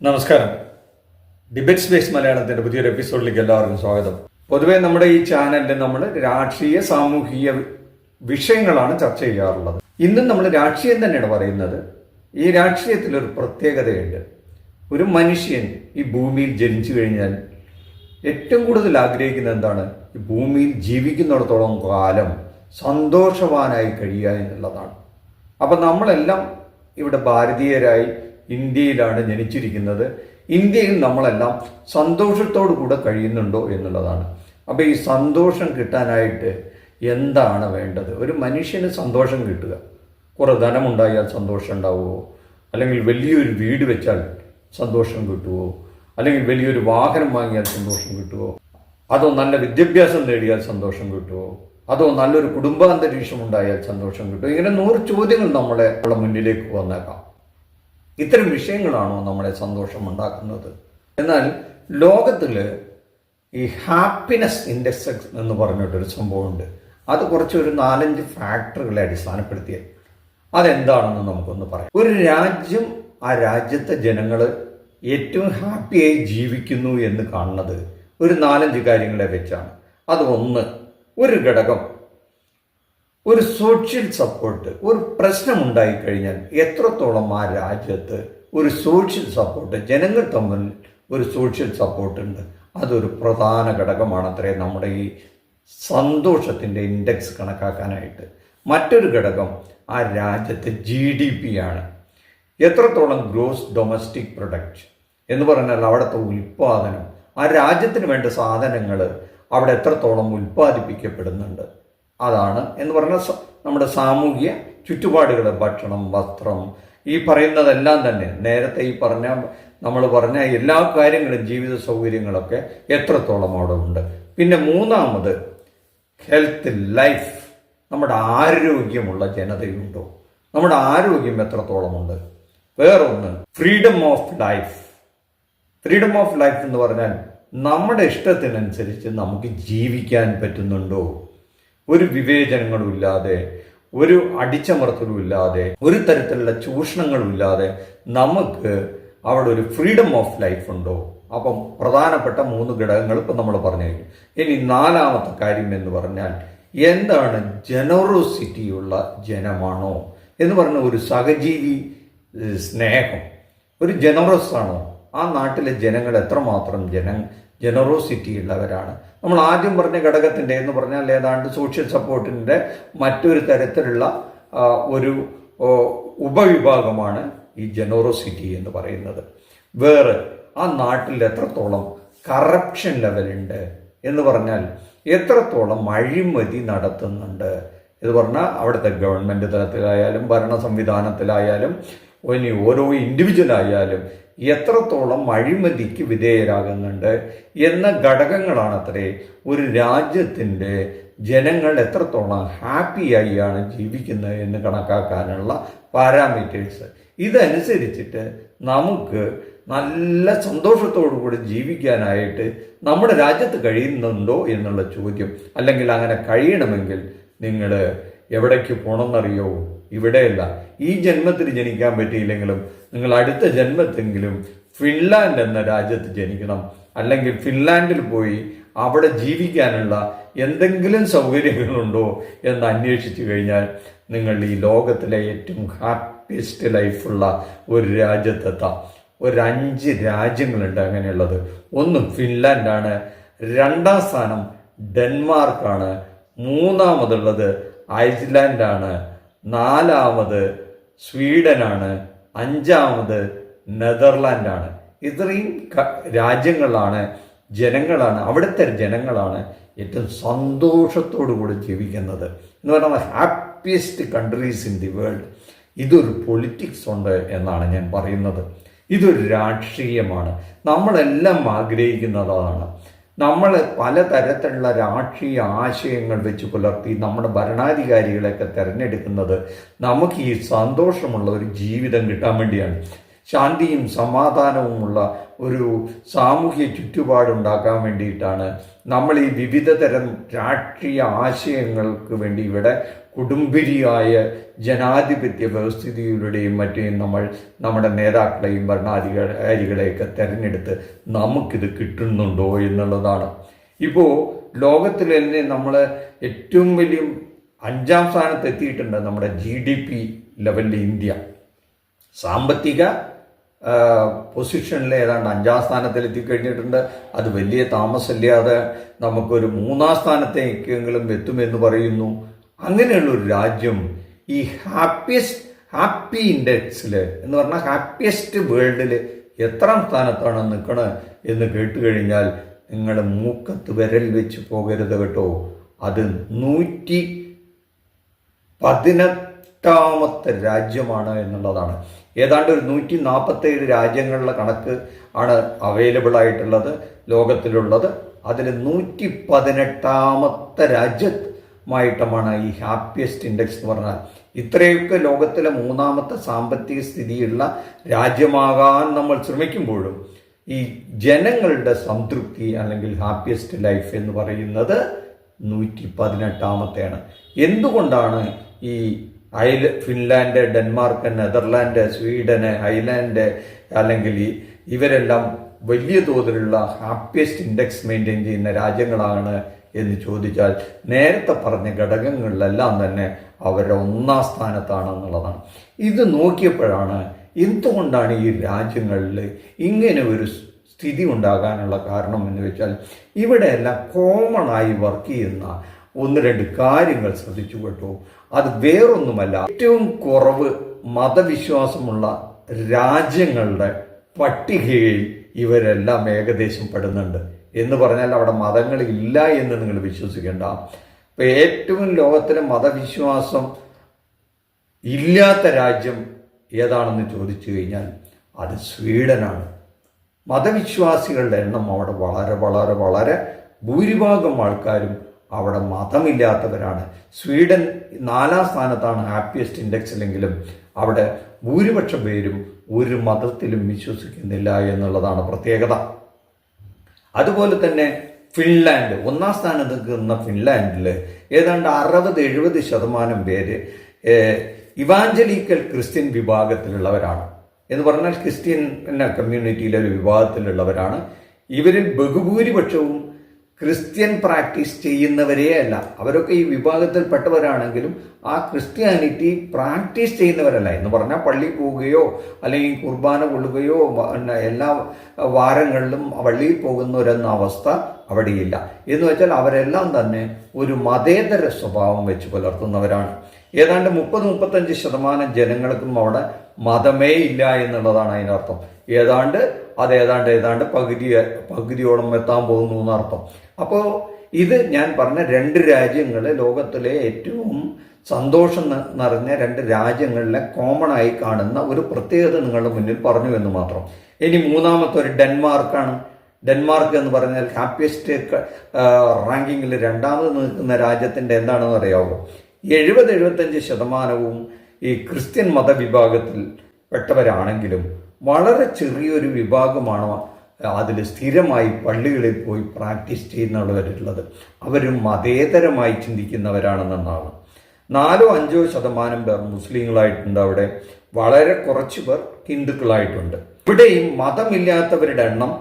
നമസ്കാരം. Debate space മലയാളത്തിന്റെ പുതിയൊരു എപ്പിസോഡിലേക്ക് എല്ലാവർക്കും സ്വാഗതം. പൊതുവെ നമ്മുടെ ഈ ചാനലിൽ നമ്മൾ രാഷ്ട്രീയ സാമൂഹിക വിഷയങ്ങളാണ് ചർച്ച ചെയ്യാറുള്ളത്. ഇന്നും നമ്മൾ രാഷ്ട്രീയം തന്നെയാണ് പറയുന്നത്. ഈ രാഷ്ട്രീയത്തിലൊരു പ്രത്യേകതയുണ്ട്. ഒരു മനുഷ്യൻ ഈ ഭൂമിയിൽ ജനിച്ചു കഴിഞ്ഞാൽ ഏറ്റവും കൂടുതൽ ആഗ്രഹിക്കുന്നത് എന്താണ്? ഈ ഭൂമിയിൽ ജീവിക്കുന്നിടത്തോളം കാലം സന്തോഷവാനായി കഴിയുക എന്നുള്ളതാണ്. അപ്പം നമ്മളെല്ലാം ഇവിടെ ഭാരതീയരായി ഇന്ത്യയിലാണ് ജനിച്ചിരിക്കുന്നത്. ഇന്ത്യയിൽ നമ്മളെല്ലാം സന്തോഷത്തോടു കൂടെ കഴിയുന്നുണ്ടോ എന്നുള്ളതാണ്. അപ്പോൾ ഈ സന്തോഷം കിട്ടാനായിട്ട് എന്താണ് വേണ്ടത്? ഒരു മനുഷ്യന് സന്തോഷം കിട്ടുക. കുറേ ധനമുണ്ടായാൽ സന്തോഷം ഉണ്ടാവുമോ? അല്ലെങ്കിൽ വലിയൊരു വീട് വെച്ചാൽ സന്തോഷം കിട്ടുമോ? അല്ലെങ്കിൽ വലിയൊരു വാഹനം വാങ്ങിയാൽ സന്തോഷം കിട്ടുമോ? അതോ നല്ല വിദ്യാഭ്യാസം നേടിയാൽ സന്തോഷം കിട്ടുമോ? അതോ നല്ലൊരു കുടുംബാന്തരീക്ഷം ഉണ്ടായാൽ സന്തോഷം കിട്ടുമോ? ഇങ്ങനെ 100 ചോദ്യങ്ങൾ നമ്മളെ മുന്നിലേക്ക് വന്നേക്കാം. ഇത്തരം വിഷയങ്ങളാണോ നമ്മളെ സന്തോഷം ഉണ്ടാക്കുന്നത്? എന്നാൽ ലോകത്തിൽ ഈ ഹാപ്പിനെസ് ഇൻഡെക്സ് എന്ന് പറഞ്ഞിട്ടൊരു സംഭവമുണ്ട്. അത് കുറച്ചൊരു 4-5 ഫാക്ടറുകളെ അടിസ്ഥാനപ്പെടുത്തിയ അതെന്താണെന്ന് നമുക്കൊന്ന് പറയാം. ഒരു രാജ്യം, ആ രാജ്യത്തെ ജനങ്ങൾ ഏറ്റവും ഹാപ്പിയായി ജീവിക്കുന്നു എന്ന് കാണുന്നത് ഒരു 4-5 കാര്യങ്ങളെ വെച്ചാണ്. അത് ഒന്ന്, ഒരു ഘടകം, ഒരു സോഷ്യൽ സപ്പോർട്ട്. ഒരു പ്രശ്നമുണ്ടായി കഴിഞ്ഞാൽ എത്രത്തോളം ആ രാജ്യത്ത് ഒരു സോഷ്യൽ സപ്പോർട്ട്, ജനങ്ങൾ തമ്മിൽ ഒരു സോഷ്യൽ സപ്പോർട്ട് ഉണ്ട്. അതൊരു പ്രധാന ഘടകമാണ് അത്രേ നമ്മുടെ ഈ സന്തോഷത്തിൻ്റെ ഇൻഡെക്സ് കണക്കാക്കാനായിട്ട്. മറ്റൊരു ഘടകം ആ രാജ്യത്തെ GDP ആണ്. എത്രത്തോളം ഗ്രോസ് ഡൊമസ്റ്റിക് പ്രൊഡക്റ്റ് എന്ന് പറഞ്ഞാൽ അവിടുത്തെ ഉൽപ്പാദനം, ആ രാജ്യത്തിന് വേണ്ട സാധനങ്ങൾ അവിടെ എത്രത്തോളം ഉൽപ്പാദിപ്പിക്കപ്പെടുന്നുണ്ട്, അതാണ് എന്ന് പറഞ്ഞാൽ നമ്മുടെ സാമൂഹിക ചുറ്റുപാടുകൾ, ഭക്ഷണം, വസ്ത്രം, ഈ പറയുന്നതെല്ലാം തന്നെ നേരത്തെ ഈ നമ്മൾ പറഞ്ഞ എല്ലാ കാര്യങ്ങളും, ജീവിത സൗകര്യങ്ങളൊക്കെ എത്രത്തോളം അവിടെ ഉണ്ട്. പിന്നെ മൂന്നാമത് ഹെൽത്ത്, ലൈഫ്, നമ്മുടെ ആരോഗ്യമുള്ള ജനതയുണ്ടോ, നമ്മുടെ ആരോഗ്യം എത്രത്തോളമുണ്ട്. വേറൊന്ന് freedom of life. Freedom of life എന്ന് പറഞ്ഞാൽ നമ്മുടെ ഇഷ്ടത്തിനനുസരിച്ച് നമുക്ക് ജീവിക്കാൻ പറ്റുന്നുണ്ടോ? ഒരു വിവേചനങ്ങളും ഇല്ലാതെ, ഒരു അടിച്ചമർത്തലും ഇല്ലാതെ, ഒരു തരത്തിലുള്ള ചൂഷണങ്ങളും ഇല്ലാതെ നമുക്ക് അവിടെ ഒരു ഫ്രീഡം ഓഫ് ലൈഫ് ഉണ്ടോ? അപ്പം പ്രധാനപ്പെട്ട 3 ഘടകങ്ങൾ ഇപ്പം നമ്മൾ പറഞ്ഞു കഴിഞ്ഞു. ഇനി 4ാമത്തെ കാര്യം എന്ന് പറഞ്ഞാൽ എന്താണ്? ജനറോസിറ്റിയുള്ള ജനമാണോ എന്ന് പറഞ്ഞ ഒരു സഹജീവി സ്നേഹം, ഒരു ജനറസ് ആണോ? ആ നാട്ടിലെ ജനങ്ങൾ എത്രമാത്രം ജനറോസിറ്റി ഉള്ളവരാണ്? നമ്മൾ ആദ്യം പറഞ്ഞ ഘടകത്തിൻ്റെ എന്ന് പറഞ്ഞാൽ ഏതാണ്ട് സോഷ്യൽ സപ്പോർട്ടിൻ്റെ മറ്റൊരു തരത്തിലുള്ള ഒരു ഉപവിഭാഗമാണ് ഈ ജനറോസിറ്റി എന്ന് പറയുന്നത്. വേറെ ആ നാട്ടിൽ എത്രത്തോളം കറപ്ഷൻ ലെവലുണ്ട് എന്ന് പറഞ്ഞാൽ എത്രത്തോളം അഴിമതി നടത്തുന്നുണ്ട് എന്ന് പറഞ്ഞാൽ അവിടുത്തെ ഗവൺമെൻറ് തലത്തിലായാലും ഭരണ സംവിധാനത്തിലായാലും ഇനി ഓരോ ഇൻഡിവിജ്വലായാലും എത്രത്തോളം അഴിമതിക്ക് വിധേയരാകുന്നുണ്ട് എന്ന ഘടകങ്ങളാണത്രേ ഒരു രാജ്യത്തിൻ്റെ ജനങ്ങൾ എത്രത്തോളം ഹാപ്പിയായിയാണ് ജീവിക്കുന്നത് എന്ന് കണക്കാക്കാനുള്ള പാരാമീറ്റേഴ്സ്. ഇതനുസരിച്ചിട്ട് നമുക്ക് നല്ല സന്തോഷത്തോടു കൂടി ജീവിക്കാനായിട്ട് നമ്മുടെ രാജ്യത്ത് കഴിയുന്നുണ്ടോ എന്നുള്ള ചോദ്യം. അല്ലെങ്കിൽ അങ്ങനെ കഴിയണമെങ്കിൽ നിങ്ങൾ എവിടേക്ക് പോകണമെന്നറിയോ? ഇവിടെയല്ല, ഈ ജന്മത്തിൽ ജനിക്കാൻ പറ്റിയില്ലെങ്കിലും നിങ്ങൾ അടുത്ത ജന്മത്തെങ്കിലും ഫിൻലാൻഡ് എന്ന രാജ്യത്ത് ജനിക്കണം. അല്ലെങ്കിൽ ഫിൻലാൻഡിൽ പോയി അവിടെ ജീവിക്കാനുള്ള എന്തെങ്കിലും സൗകര്യങ്ങളുണ്ടോ എന്ന് അന്വേഷിച്ചു കഴിഞ്ഞാൽ നിങ്ങൾ ഈ ലോകത്തിലെ ഏറ്റവും ഹാപ്പിയസ്റ്റ് ലൈഫുള്ള ഒരു രാജ്യത്തെത്താം. ഒരു 5 രാജ്യങ്ങളുണ്ട് അങ്ങനെയുള്ളത്. ഒന്ന് ഫിൻലാൻഡാണ്, 2ാം സ്ഥാനം ഡെൻമാർക്കാണ്, 3ാമതുള്ളത് ഐസ്ലാൻഡാണ്, 4ാമത് സ്വീഡനാണ്, 5ാമത് നെതർലാൻഡാണ്. ഇത്രയും രാജ്യങ്ങളാണ്, ജനങ്ങളാണ്, അവിടുത്തെ ജനങ്ങളാണ് ഏറ്റവും സന്തോഷത്തോടു കൂടി ജീവിക്കുന്നത് എന്ന് പറയുന്നത് happiest countries in the world. ഇതൊരു പൊളിറ്റിക്സ് ഉണ്ട് എന്നാണ് ഞാൻ പറയുന്നത്. ഇതൊരു രാഷ്ട്രീയമാണ്. നമ്മളെല്ലാം ആഗ്രഹിക്കുന്നതാണ്. നമ്മൾ പലതരത്തിലുള്ള രാഷ്ട്രീയ ആശയങ്ങൾ വെച്ച് പുലർത്തി നമ്മുടെ ഭരണാധികാരികളെയൊക്കെ തിരഞ്ഞെടുക്കുന്നത് നമുക്ക് ഈ സന്തോഷമുള്ള ഒരു ജീവിതം കിട്ടാൻ വേണ്ടിയാണ്. ശാന്തിയും സമാധാനവുമുള്ള ഒരു സാമൂഹ്യ ചുറ്റുപാടുണ്ടാക്കാൻ വേണ്ടിയിട്ടാണ് നമ്മൾ ഈ വിവിധ തരം രാഷ്ട്രീയ ആശയങ്ങൾക്ക് വേണ്ടി ഇവിടെ കുടുംബിരിയായ ജനാധിപത്യ വ്യവസ്ഥിതികളുടെയും മറ്റേയും നമ്മുടെ നേതാക്കളെയും ഭരണാധികാരികളെയൊക്കെ തിരഞ്ഞെടുത്ത് നമുക്കിത് കിട്ടുന്നുണ്ടോ എന്നുള്ളതാണ്. ഇപ്പോൾ ലോകത്തിൽ തന്നെ നമ്മൾ ഏറ്റവും വലിയ 5ാം സ്ഥാനത്ത് എത്തിയിട്ടുണ്ട്. നമ്മുടെ GDP ലെവലിൽ ഇന്ത്യ സാമ്പത്തിക പൊസിഷനിൽ ഏതാണ്ട് 5ാം സ്ഥാനത്തിൽ എത്തിക്കഴിഞ്ഞിട്ടുണ്ട്. അത് വലിയ താമസമില്ലാതെ നമുക്കൊരു 3ാം സ്ഥാനത്തേക്കെങ്കിലും എത്തുമെന്ന് പറയുന്നു. അങ്ങനെയുള്ളൊരു രാജ്യം ഈ ഹാപ്പി ഇൻഡെക്സിൽ എന്ന് പറഞ്ഞാൽ ഹാപ്പിയസ്റ്റ് വേൾഡിൽ എത്രാം സ്ഥാനത്താണ് നിൽക്കണത് എന്ന് കേട്ട് കഴിഞ്ഞാൽ നിങ്ങൾ മൂക്കത്ത് വിരൽ വെച്ച് പോകരുത് കേട്ടോ. അത് 118ാമത്തെ രാജ്യമാണ് എന്നുള്ളതാണ്. ഏതാണ്ട് ഒരു 147 രാജ്യങ്ങളിലെ കണക്ക് ആണ് അവൈലബിൾ ആയിട്ടുള്ളത് ലോകത്തിലുള്ളത്. അതിൽ 118ാമത്തെ രാജ്യമായിട്ടാണ് ഈ ഹാപ്പിയസ്റ്റ് ഇൻഡെക്സ് എന്ന് പറഞ്ഞാൽ. ഇത്രയൊക്കെ ലോകത്തിലെ 3ാമത്തെ സാമ്പത്തിക സ്ഥിതിയുള്ള രാജ്യമാകാൻ നമ്മൾ ശ്രമിക്കുമ്പോഴും ഈ ജനങ്ങളുടെ സംതൃപ്തി അല്ലെങ്കിൽ ഹാപ്പിയസ്റ്റ് ലൈഫ് എന്ന് പറയുന്നത് 118ാമത്തെയാണ്. എന്തുകൊണ്ടാണ് ഈ Finland, Denmark, Netherland, Sweden, island അല്ലെങ്കിൽ ഇവരെല്ലാം വലിയ തോതിലുള്ള ഹാപ്പിയസ്റ്റ് ഇൻഡെക്സ് മെയിൻറ്റെയിൻ ചെയ്യുന്ന രാജ്യങ്ങളാണ് എന്ന് ചോദിച്ചാൽ നേരത്തെ പറഞ്ഞ ഘടകങ്ങളിലെല്ലാം തന്നെ അവരുടെ 1ാം സ്ഥാനത്താണെന്നുള്ളതാണ്. ഇത് നോക്കിയപ്പോഴാണ് എന്തുകൊണ്ടാണ് ഈ രാജ്യങ്ങളിൽ ഇങ്ങനെ ഒരു സ്ഥിതി ഉണ്ടാകാനുള്ള കാരണം എന്ന് വെച്ചാൽ ഇവിടെയെല്ലാം കോമൺ ആയി വർക്ക് ചെയ്യുന്ന 1-2 കാര്യങ്ങൾ ശ്രദ്ധിച്ചു കേട്ടോ. അത് വേറൊന്നുമല്ല, ഏറ്റവും കുറവ് മതവിശ്വാസമുള്ള രാജ്യങ്ങളുടെ പട്ടികയിൽ ഇവരെല്ലാം ഏകദേശം പെടുന്നുണ്ട്. എന്ന് പറഞ്ഞാൽ അവിടെ മതങ്ങളില്ല എന്ന് നിങ്ങൾ വിശ്വസിക്കേണ്ട. ഇപ്പം ഏറ്റവും ലോകത്തിലെ മതവിശ്വാസം ഇല്ലാത്ത രാജ്യം ഏതാണെന്ന് ചോദിച്ചു കഴിഞ്ഞാൽ അത് സ്വീഡനാണ്. മതവിശ്വാസികളുടെ എണ്ണം അവിടെ വളരെ വളരെ വളരെ ഭൂരിഭാഗം ആൾക്കാരും അവിടെ മതമില്ലാത്തവരാണ്. സ്വീഡൻ 4ാം സ്ഥാനത്താണ് ഹാപ്പിയസ്റ്റ് ഇൻഡെക്സിലെങ്കിലും അവിടെ ഭൂരിപക്ഷം പേരും ഒരു മതത്തിലും വിശ്വസിക്കുന്നില്ല എന്നുള്ളതാണ് പ്രത്യേകത. അതുപോലെ തന്നെ ഫിൻലാൻഡ് 1ാം സ്ഥാനത്ത് നിൽക്കുന്ന ഫിൻലാൻഡിൽ ഏതാണ്ട് 60-70% പേര് ഇവാഞ്ചലിക്കൽ ക്രിസ്ത്യൻ വിഭാഗത്തിലുള്ളവരാണ്. എന്ന് പറഞ്ഞാൽ ക്രിസ്ത്യൻ കമ്മ്യൂണിറ്റിയിലെ ഒരു വിഭാഗത്തിലുള്ളവരാണ്. ഇവരിൽ ബഹുഭൂരിപക്ഷവും ക്രിസ്ത്യൻ പ്രാക്ടീസ് ചെയ്യുന്നവരേ അല്ല. അവരൊക്കെ ഈ വിഭാഗത്തിൽപ്പെട്ടവരാണെങ്കിലും ആ ക്രിസ്ത്യാനിറ്റി പ്രാക്ടീസ് ചെയ്യുന്നവരല്ല. എന്ന് പറഞ്ഞാൽ പള്ളിയിൽ പോവുകയോ അല്ലെങ്കിൽ കുർബാന കൊള്ളുകയോ എല്ലാ വാരങ്ങളിലും പള്ളിയിൽ പോകുന്നവരെന്ന അവസ്ഥ അവിടെയില്ല. എന്ന് വെച്ചാൽ അവരെല്ലാം തന്നെ ഒരു മതേതര സ്വഭാവം വെച്ച് പുലർത്തുന്നവരാണ്. ഏതാണ്ട് 30-35% ജനങ്ങൾക്കും അവിടെ മതമേ ഇല്ല എന്നുള്ളതാണ് അതിനർത്ഥം. ഏതാണ്ട് പകുതിയോളം എത്താൻ പോകുന്നു എന്നർത്ഥം. അപ്പോൾ ഇത് ഞാൻ പറഞ്ഞ 2 രാജ്യങ്ങൾ ലോകത്തിലെ ഏറ്റവും സന്തോഷം നിറഞ്ഞ 2 രാജ്യങ്ങളിലെ കോമൺ ആയി കാണുന്ന ഒരു പ്രത്യേകത നിങ്ങളുടെ മുന്നിൽ പറഞ്ഞു എന്ന് മാത്രം. ഇനി 3ാമത്തെ ഒരു ഡെൻമാർക്കാണ്. ഡെൻമാർക്ക് എന്ന് പറഞ്ഞാൽ ഹാപ്പിയസ്റ്റ് റാങ്കിങ്ങിൽ 2ാമത് നിൽക്കുന്ന രാജ്യത്തിൻ്റെ എന്താണെന്ന് അറിയാമോ? 70-75% ഈ ക്രിസ്ത്യൻ മതവിഭാഗത്തിൽ പെട്ടവരാണെങ്കിലും വളരെ ചെറിയൊരു വിഭാഗമാണ് അതിൽ സ്ഥിരമായി പള്ളികളിൽ പോയി പ്രാക്ടീസ് ചെയ്യുന്നവരുള്ളത്. അവരും മതേതരമായി ചിന്തിക്കുന്നവരാണെന്നാണ്. 4-5% പേർ മുസ്ലിങ്ങളായിട്ടുണ്ട്. അവിടെ വളരെ കുറച്ച് പേർ ഹിന്ദുക്കളായിട്ടുണ്ട്. ഇവിടെയും മതമില്ലാത്തവരുടെ എണ്ണം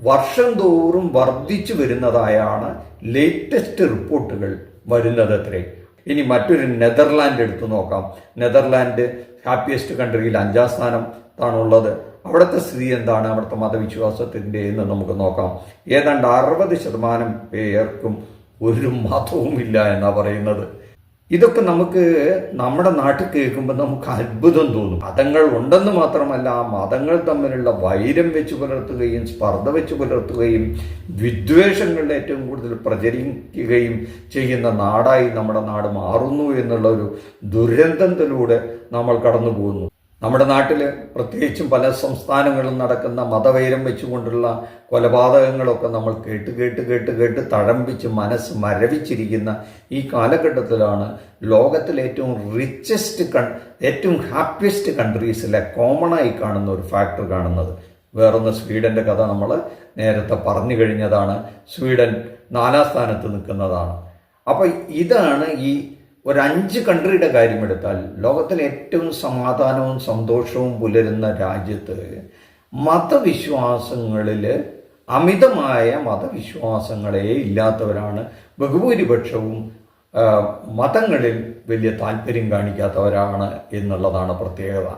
വർഷം തോറും വർദ്ധിച്ചു വരുന്നതായാണ് ലേറ്റസ്റ്റ് റിപ്പോർട്ടുകൾ വരുന്നത് അത്രേ. ഇനി മറ്റൊരു നെതർലാൻഡ് എടുത്തു നോക്കാം. നെതർലാൻഡ് ഹാപ്പിയസ്റ്റ് കൺട്രിയിൽ 5ാം സ്ഥാനത്താണുള്ളത്. അവിടുത്തെ സ്ഥിതി എന്താണ്, അവിടുത്തെ മതവിശ്വാസത്തിൻ്റെ എന്ന് നമുക്ക് നോക്കാം. ഏതാണ്ട് 60% പേർക്കും ഒരു മതവുമില്ല എന്നാണ് പറയുന്നത്. ഇതൊക്കെ നമുക്ക് നമ്മുടെ നാട്ടിൽ കേൾക്കുമ്പോൾ നമുക്ക് അത്ഭുതം തോന്നും. മതങ്ങൾ ഉണ്ടെന്ന് മാത്രമല്ല, ആ മതങ്ങൾ തമ്മിലുള്ള വൈരം വെച്ച് പുലർത്തുകയും സ്പർദ്ധ വെച്ച് പുലർത്തുകയും വിദ്വേഷങ്ങളിൽ ഏറ്റവും കൂടുതൽ പ്രചരിക്കുകയും ചെയ്യുന്ന നാടായി നമ്മുടെ നാട് മാറുന്നു എന്നുള്ള ഒരു ദുരന്തത്തിലൂടെ നമ്മൾ കടന്നു പോകുന്നു. നമ്മുടെ നാട്ടിൽ പ്രത്യേകിച്ചും പല സംസ്ഥാനങ്ങളിലും നടക്കുന്ന മതവൈരം വെച്ചുകൊണ്ടുള്ള കൊലപാതകങ്ങളൊക്കെ നമ്മൾ കേട്ട് തഴമ്പിച്ച് മനസ്സ് മരവിച്ചിരിക്കുന്ന ഈ കാലഘട്ടത്തിലാണ് ലോകത്തിലെ ഏറ്റവും ഏറ്റവും ഹാപ്പിയസ്റ്റ് കൺട്രീസിലെ കോമണായി കാണുന്ന ഒരു ഫാക്ടർ കാണുന്നത്. വേറൊന്ന് സ്വീഡൻ്റെ കഥ നമ്മൾ നേരത്തെ പറഞ്ഞു കഴിഞ്ഞതാണ്. സ്വീഡൻ 4ാം സ്ഥാനത്ത് നിൽക്കുന്നതാണ്. അപ്പോൾ ഇതാണ് ഈ ഒരു 5 കൺട്രിയുടെ കാര്യമെടുത്താൽ ലോകത്തിലെ ഏറ്റവും സമാധാനവും സന്തോഷവും പുലരുന്ന രാജ്യത്ത് മതവിശ്വാസങ്ങളിൽ അമിതമായ മതവിശ്വാസങ്ങളെ ഇല്ലാത്തവരാണ് ബഹുഭൂരിപക്ഷവും. മതങ്ങളിൽ വലിയ താല്പര്യം കാണിക്കാത്തവരാണ് എന്നുള്ളതാണ് പ്രത്യേകത.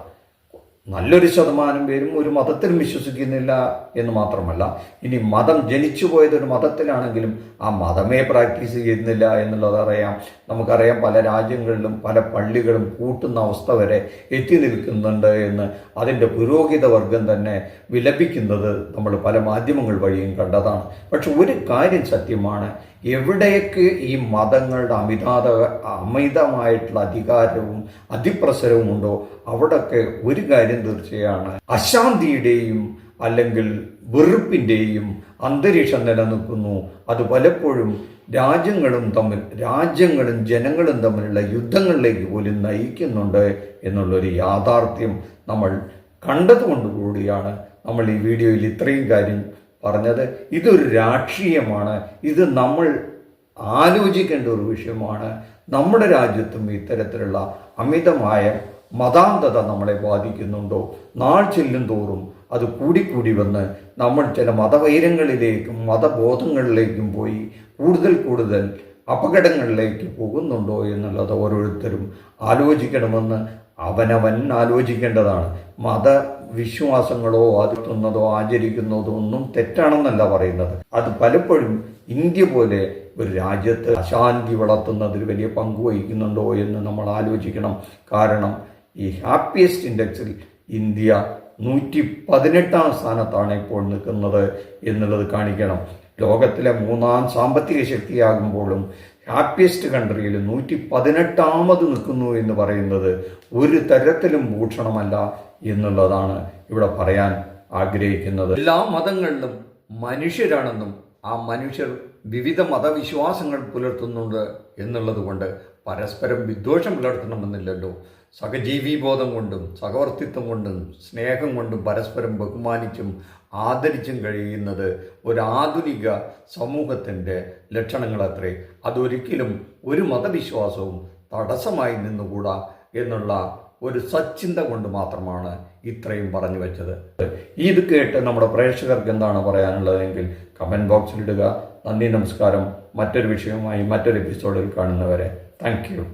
നല്ലൊരു ശതമാനം പേരും ഒരു മതത്തിലും വിശ്വസിക്കുന്നില്ല എന്ന് മാത്രമല്ല, ഇനി മതം ജനിച്ചു പോയത് ഒരു മതത്തിലാണെങ്കിലും ആ മതമേ പ്രാക്ടീസ് ചെയ്യുന്നില്ല എന്നുള്ളത് അറിയാം. നമുക്കറിയാം പല രാജ്യങ്ങളിലും പല പള്ളികളും പൂട്ടുന്ന അവസ്ഥ വരെ എത്തി നിൽക്കുന്നുണ്ട് എന്ന് അതിൻ്റെ പുരോഹിത വർഗം തന്നെ വിലപിക്കുന്നത് നമ്മൾ പല മാധ്യമങ്ങൾ വഴിയും കണ്ടതാണ്. പക്ഷെ ഒരു കാര്യം സത്യമാണ്, എവിടെയൊക്കെ ഈ മതങ്ങളുടെ അമിതമായിട്ടുള്ള അധികാരവും അതിപ്രസരവും ഉണ്ടോ അവിടെയൊക്കെ ഒരു കാര്യം തീർച്ചയാണ്, അശാന്തിയുടെയും അല്ലെങ്കിൽ വെറുപ്പിൻ്റെയും അന്തരീക്ഷം നിലനിൽക്കുന്നു. അത് പലപ്പോഴും രാജ്യങ്ങളും ജനങ്ങളും തമ്മിലുള്ള യുദ്ധങ്ങളിലേക്ക് പോലും നയിക്കുന്നുണ്ട് എന്നുള്ളൊരു യാഥാർത്ഥ്യം നമ്മൾ കണ്ടതുകൊണ്ടുകൂടിയാണ് നമ്മൾ ഈ വീഡിയോയിൽ ഇത്രയും കാര്യം പറഞ്ഞത്. ഇതൊരു രാഷ്ട്രീയമാണ്, ഇത് നമ്മൾ ആലോചിക്കേണ്ട ഒരു വിഷയമാണ്. നമ്മുടെ രാജ്യത്തും ഇത്തരത്തിലുള്ള അമിതമായ മതാന്ധത നമ്മളെ ബാധിക്കുന്നുണ്ടോ? നാൾ ചെല്ലും തോറും അത് കൂടിക്കൂടി വന്ന് നമ്മൾ ചില മതവൈരങ്ങളിലേക്കും മതബോധങ്ങളിലേക്കും പോയി കൂടുതൽ അപകടങ്ങളിലേക്ക് പോകുന്നുണ്ടോ എന്നുള്ളത് ഓരോരുത്തരും ആലോചിക്കണമെന്ന് അവനവൻ ആലോചിക്കേണ്ടതാണ്. മതവിശ്വാസങ്ങളോ ആചരിക്കുന്നതോ ആചരിക്കുന്നതോ ഒന്നും തെറ്റാണെന്നല്ല പറയുന്നത്. അത് പലപ്പോഴും ഇന്ത്യ പോലെ ഒരു രാജ്യത്ത് അശാന്തി വളർത്തുന്നതിൽ വലിയ പങ്ക് വഹിക്കുന്നുണ്ടോ എന്ന് നമ്മൾ ആലോചിക്കണം. കാരണം ഈ ഹാപ്പിയസ്റ്റ് ഇൻഡെക്സിൽ ഇന്ത്യ 118 സ്ഥാനത്താണ് ഇപ്പോൾ നിൽക്കുന്നത് എന്നുള്ളത് കാണിക്കണം. ലോകത്തിലെ 3ാം സാമ്പത്തിക ശക്തിയാകുമ്പോഴും ഹാപ്പിയസ്റ്റ് കൺട്രിയിൽ 118 നിൽക്കുന്നു എന്ന് പറയുന്നത് ഒരു തരത്തിലും ഭൂഷണമല്ല എന്നുള്ളതാണ് ഇവിടെ പറയാൻ ആഗ്രഹിക്കുന്നത്. എല്ലാ മതങ്ങളിലും മനുഷ്യരാണെന്നും ആ മനുഷ്യർ വിവിധ മതവിശ്വാസങ്ങൾ പുലർത്തുന്നുണ്ട് എന്നുള്ളത് കൊണ്ട് പരസ്പരം വിദ്വേഷം പുലർത്തണമെന്നില്ലല്ലോ. സഹജീവീബോധം കൊണ്ടും സഹവർത്തിത്വം കൊണ്ടും സ്നേഹം കൊണ്ടും പരസ്പരം ബഹുമാനിച്ചും ആദരിച്ചും കഴിയുന്നത് ഒരു ആധുനിക സമൂഹത്തിൻ്റെ ലക്ഷണങ്ങളത്രേ. അതൊരിക്കലും ഒരു മതവിശ്വാസവും തടസ്സമായി നിന്നുകൂടാ എന്നുള്ള ഒരു സച്ചിന്ത കൊണ്ട് മാത്രമാണ് ഇത്രയും പറഞ്ഞു വെച്ചത്. ഇത് കേട്ട് നമ്മുടെ പ്രേക്ഷകർക്ക് എന്താണ് പറയാനുള്ളതെങ്കിൽ കമൻറ്റ് ബോക്സിലിടുക. നന്ദി, നമസ്കാരം. മറ്റൊരു വിഷയവുമായി മറ്റൊരു എപ്പിസോഡിൽ കാണുന്നവരെ താങ്ക് യു.